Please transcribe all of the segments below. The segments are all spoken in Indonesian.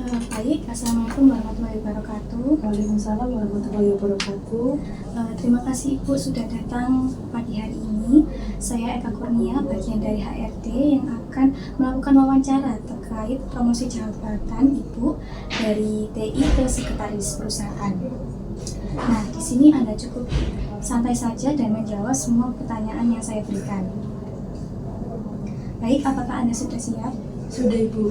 Baik, Assalamualaikum warahmatullahi wabarakatuh. Waalaikumsalam warahmatullahi wabarakatuh. Terima kasih Ibu sudah datang pagi hari ini. Saya Eka Kurnia, bagian dari HRD yang akan melakukan wawancara terkait promosi jabatan Ibu dari TI ke sekretaris perusahaan. Nah, di sini Anda cukup santai saja dan menjawab semua pertanyaan yang saya berikan. Baik, apakah Anda sudah siap? Sudah, Ibu.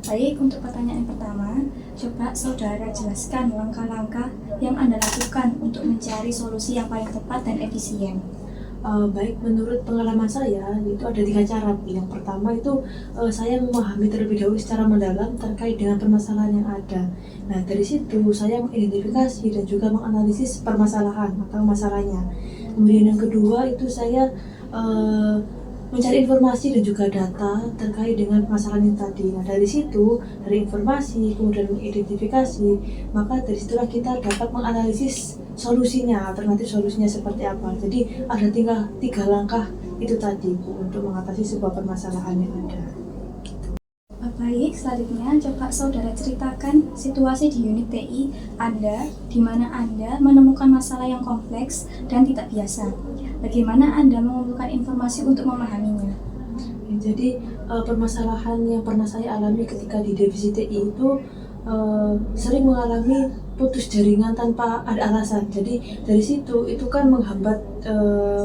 Baik, untuk pertanyaan pertama, coba saudara jelaskan langkah-langkah yang Anda lakukan untuk mencari solusi yang paling tepat dan efisien. Baik, menurut pengalaman saya itu ada 3 cara. Yang pertama itu saya memahami terlebih dahulu secara mendalam terkait dengan permasalahan yang ada. Nah, dari situ saya mengidentifikasi dan juga menganalisis permasalahan atau masalahnya. Kemudian yang kedua itu saya mencari informasi dan juga data terkait dengan permasalahan ini tadi. Nah, dari situ, dari informasi, kemudian mengidentifikasi, maka dari situlah kita dapat menganalisis solusinya, alternatif solusinya seperti apa. Jadi ada 3 langkah itu tadi, Bu, untuk mengatasi sebuah permasalahan yang ada. Baik, selanjutnya coba saudara ceritakan situasi di unit TI Anda, di mana Anda menemukan masalah yang kompleks dan tidak biasa. Bagaimana Anda mengumpulkan informasi untuk memahaminya? Jadi permasalahan yang pernah saya alami ketika di divisi TI itu sering mengalami putus jaringan tanpa ada alasan. Jadi dari situ itu kan menghambat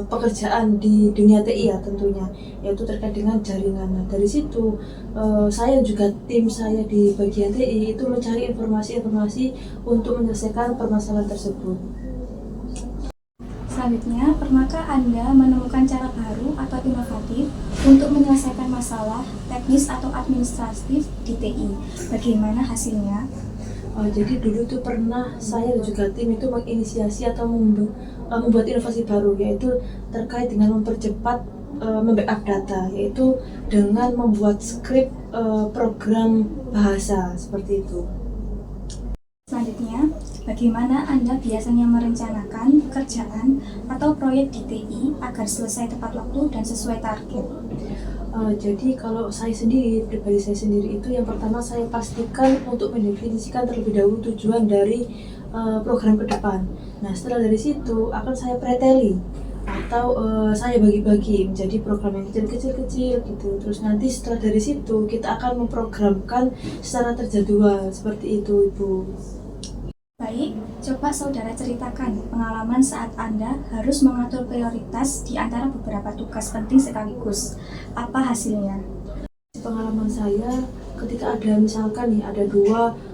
pekerjaan di dunia TI ya tentunya, yaitu terkait dengan jaringan. Nah, dari situ saya juga tim saya di bagian TI itu mencari informasi-informasi untuk menyelesaikan permasalahan tersebut. Selanjutnya, pernahkah Anda menemukan cara baru atau inovatif untuk menyelesaikan masalah teknis atau administratif di TI? Bagaimana hasilnya? Jadi dulu tuh pernah saya dan juga tim itu menginisiasi atau membuat inovasi baru, yaitu terkait dengan mempercepat membackup data, yaitu dengan membuat skrip program bahasa seperti itu. Selanjutnya, bagaimana Anda biasanya merencanakan pekerjaan atau proyek di TI agar selesai tepat waktu dan sesuai target? Jadi kalau saya sendiri, pribadi saya sendiri itu yang pertama saya pastikan untuk mendefinisikan terlebih dahulu tujuan dari program ke depan. Nah, setelah dari situ akan saya preteli atau saya bagi-bagi menjadi program yang kecil-kecil gitu. Terus nanti setelah dari situ kita akan memprogramkan secara terjadwal seperti itu, Ibu. Baik, coba saudara ceritakan pengalaman saat Anda harus mengatur prioritas di antara beberapa tugas penting sekaligus. Apa hasilnya? Pengalaman saya ketika ada misalkan nih ada 2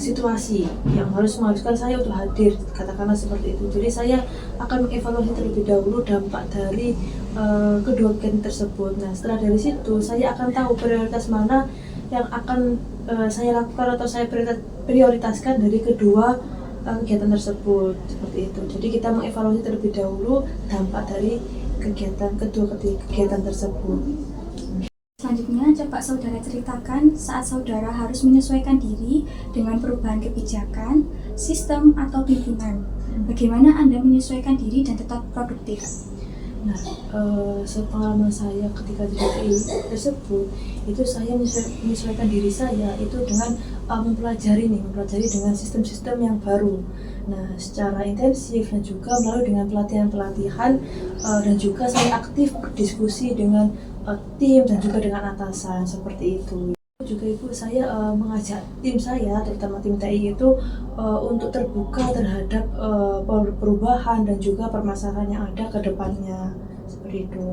situasi yang mengharuskan saya untuk hadir, katakanlah seperti itu. Jadi saya akan mengevaluasi terlebih dahulu dampak dari kedua kegiatan tersebut. Nah, setelah dari situ saya akan tahu prioritas mana yang akan saya lakukan atau saya prioritaskan dari kedua kegiatan tersebut seperti itu. Jadi kita mengevaluasi terlebih dahulu dampak dari kedua kegiatan tersebut. Selanjutnya, coba saudara ceritakan saat saudara harus menyesuaikan diri dengan perubahan kebijakan, sistem, atau pimpinan. Bagaimana Anda menyesuaikan diri dan tetap produktif? Nah, sepengalaman saya ketika di TI tersebut, itu saya menyesuaikan diri saya itu dengan mempelajari dengan sistem-sistem yang baru. Nah, secara intensif dan juga melalui dengan pelatihan-pelatihan dan juga saya aktif berdiskusi dengan tim dan juga dengan atasan seperti itu. Juga Ibu, saya mengajak tim saya, terutama tim TI itu untuk terbuka terhadap perubahan dan juga permasalahan yang ada ke depannya, seperti itu.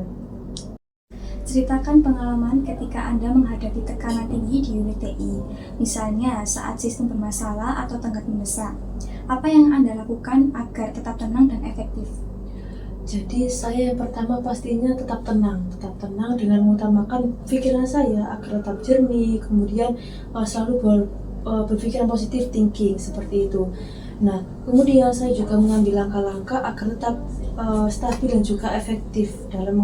Ceritakan pengalaman ketika Anda menghadapi tekanan tinggi di unit TI, misalnya saat sistem bermasalah atau tenggat mendesak. Apa yang Anda lakukan agar tetap tenang dan efektif? Jadi saya yang pertama pastinya tetap tenang dengan mengutamakan pikiran saya agar tetap jernih, kemudian selalu berpikiran positif thinking seperti itu. Nah, kemudian saya juga mengambil langkah-langkah agar tetap stabil dan juga efektif dalam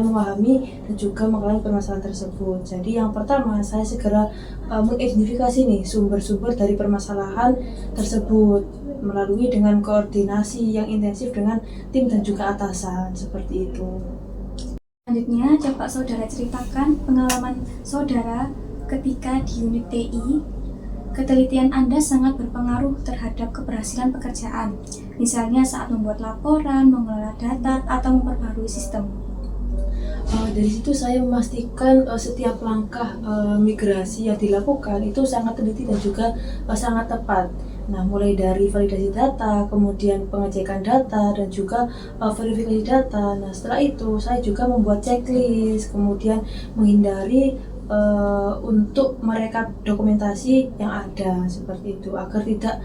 memahami dan juga mengalami permasalahan tersebut. Jadi yang pertama saya segera mengidentifikasi nih sumber-sumber dari permasalahan tersebut melalui dengan koordinasi yang intensif dengan tim dan juga atasan seperti itu. Selanjutnya, coba saudara ceritakan pengalaman saudara ketika di unit TI, ketelitian Anda sangat berpengaruh terhadap keberhasilan pekerjaan, misalnya saat membuat laporan, mengelola data, atau memperbarui sistem. Dari situ saya memastikan setiap langkah migrasi yang dilakukan itu sangat teliti dan juga sangat tepat. Nah, mulai dari validasi data, kemudian pengecekan data, dan juga verifikasi data. Nah, setelah itu saya juga membuat checklist, kemudian menghindari untuk merekap dokumentasi yang ada seperti itu agar tidak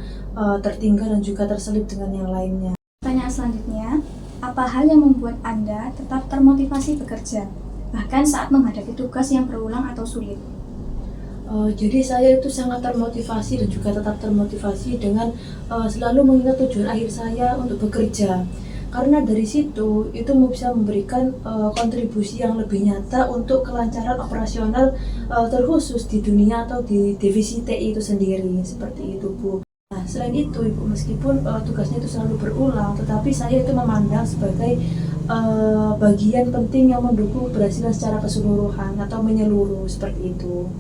tertinggal dan juga terselip dengan yang lainnya. Pertanyaan selanjutnya, apa hal yang membuat Anda tetap termotivasi bekerja, bahkan saat menghadapi tugas yang berulang atau sulit? Jadi saya itu sangat termotivasi dan juga tetap termotivasi dengan selalu mengingat tujuan akhir saya untuk bekerja. Karena dari situ itu bisa memberikan kontribusi yang lebih nyata untuk kelancaran operasional terkhusus di dunia atau di divisi TI itu sendiri, seperti itu, Bu. Nah, selain itu, Ibu, meskipun tugasnya itu selalu berulang, tetapi saya itu memandang sebagai bagian penting yang mendukung keberhasilan secara keseluruhan atau menyeluruh, seperti itu.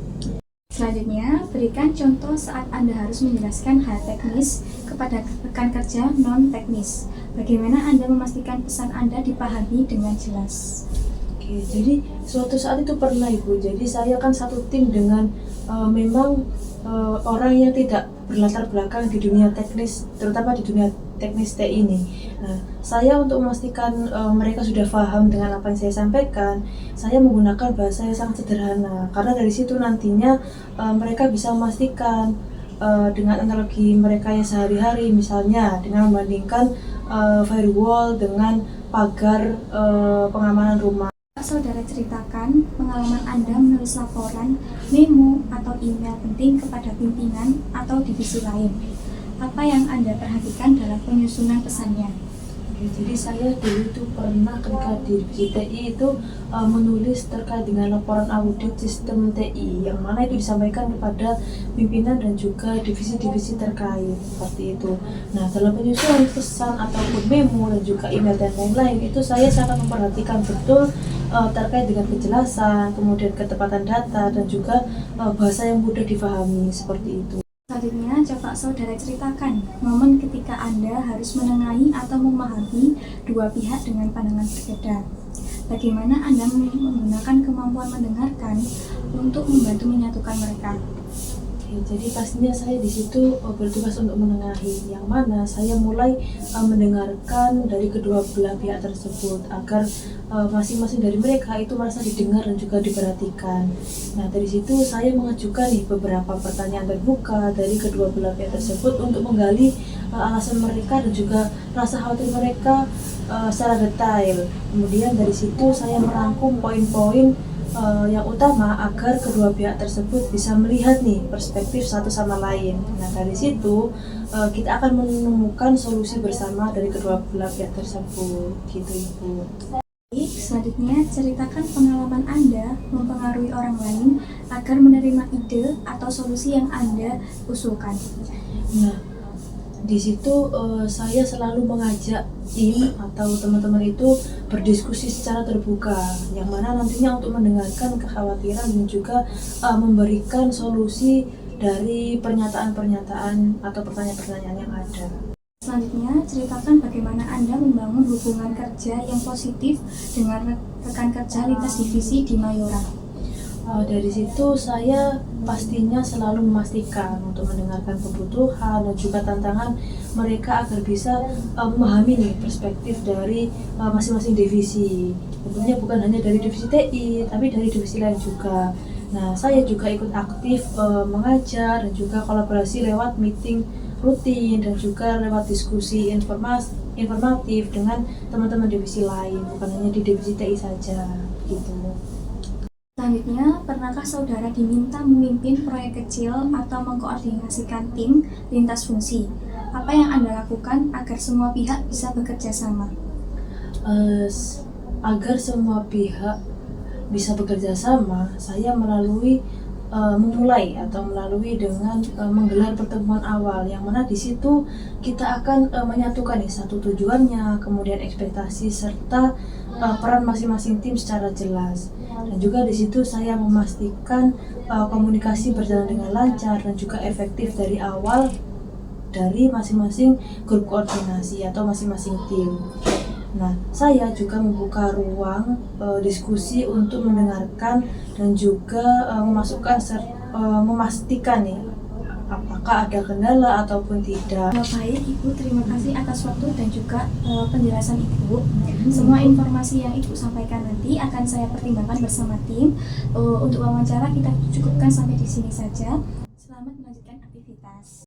Selanjutnya, berikan contoh saat Anda harus menjelaskan hal teknis kepada rekan kerja non-teknis. Bagaimana Anda memastikan pesan Anda dipahami dengan jelas? Oke, jadi suatu saat itu pernah, Ibu. Jadi saya kan satu tim dengan memang orang yang tidak berlatar belakang di dunia teknis, terutama di dunia teknis TI ini. Nah, saya untuk memastikan mereka sudah paham dengan apa yang saya sampaikan, saya menggunakan bahasa yang sangat sederhana. Karena dari situ nantinya mereka bisa memastikan dengan analogi mereka yang sehari-hari, misalnya dengan membandingkan firewall dengan pagar pengamanan rumah. Saudara ceritakan pengalaman Anda menulis laporan, memo, atau email penting kepada pimpinan atau divisi lain. Apa yang Anda perhatikan dalam penyusunan pesannya? Jadi saya dulu itu pernah ketika di divisi TI itu menulis terkait dengan laporan audit sistem TI yang mana itu disampaikan kepada pimpinan dan juga divisi-divisi terkait seperti itu. Nah, dalam penyusunan pesan ataupun memo dan juga email dan lain-lain itu saya sangat memperhatikan betul terkait dengan kejelasan, kemudian ketepatan data dan juga bahasa yang mudah difahami seperti itu. Selanjutnya, coba saudara ceritakan momen ketika Anda harus menengahi atau memahami dua pihak dengan pandangan berbeda. Bagaimana Anda menggunakan kemampuan mendengarkan untuk membantu menyatukan mereka? Jadi pastinya saya di situ bertugas untuk menengahi, yang mana saya mulai mendengarkan dari kedua belah pihak tersebut agar masing-masing dari mereka itu merasa didengar dan juga diperhatikan. Nah, dari situ saya mengajukan beberapa pertanyaan terbuka dari kedua belah pihak tersebut untuk menggali alasan mereka dan juga rasa khawatir mereka secara detail. Kemudian dari situ saya merangkum poin-poin yang utama agar kedua pihak tersebut bisa melihat perspektif satu sama lain. Nah, dari situ kita akan menemukan solusi bersama dari kedua belah pihak tersebut, gitu, Ibu. Baik, selanjutnya ceritakan pengalaman Anda mempengaruhi orang lain agar menerima ide atau solusi yang Anda usulkan. Nah, di situ saya selalu mengajak tim atau teman-teman itu berdiskusi secara terbuka, yang mana nantinya untuk mendengarkan kekhawatiran dan juga memberikan solusi dari pernyataan-pernyataan atau pertanyaan-pertanyaan yang ada. Selanjutnya, ceritakan bagaimana Anda membangun hubungan kerja yang positif dengan rekan kerja lintas divisi di Mayora. Dari situ saya pastinya selalu memastikan untuk mendengarkan kebutuhan dan juga tantangan mereka agar bisa memahami perspektif dari masing-masing divisi. Tentunya bukan hanya dari divisi TI, tapi dari divisi lain juga. Nah, saya juga ikut aktif mengajar dan juga kolaborasi lewat meeting rutin dan juga lewat diskusi informatif dengan teman-teman divisi lain, bukan hanya di divisi TI saja, gitu. Selanjutnya, pernahkah saudara diminta memimpin proyek kecil atau mengkoordinasikan tim lintas fungsi? Apa yang Anda lakukan agar semua pihak bisa bekerja sama? Agar semua pihak bisa bekerja sama, saya memulai dengan menggelar pertemuan awal, yang mana di situ kita akan menyatukan satu tujuannya, kemudian ekspektasi serta peran masing-masing tim secara jelas. Dan juga di situ saya memastikan komunikasi berjalan dengan lancar dan juga efektif dari awal dari masing-masing grup koordinasi atau masing-masing tim. Nah, saya juga membuka ruang diskusi untuk mendengarkan dan juga memastikan nih apakah ada kendala ataupun tidak. Baik Ibu, terima kasih atas waktu dan juga penjelasan Ibu. Semua informasi yang Ibu sampaikan nanti akan saya pertimbangkan bersama tim. Untuk wawancara kita cukupkan sampai di sini saja.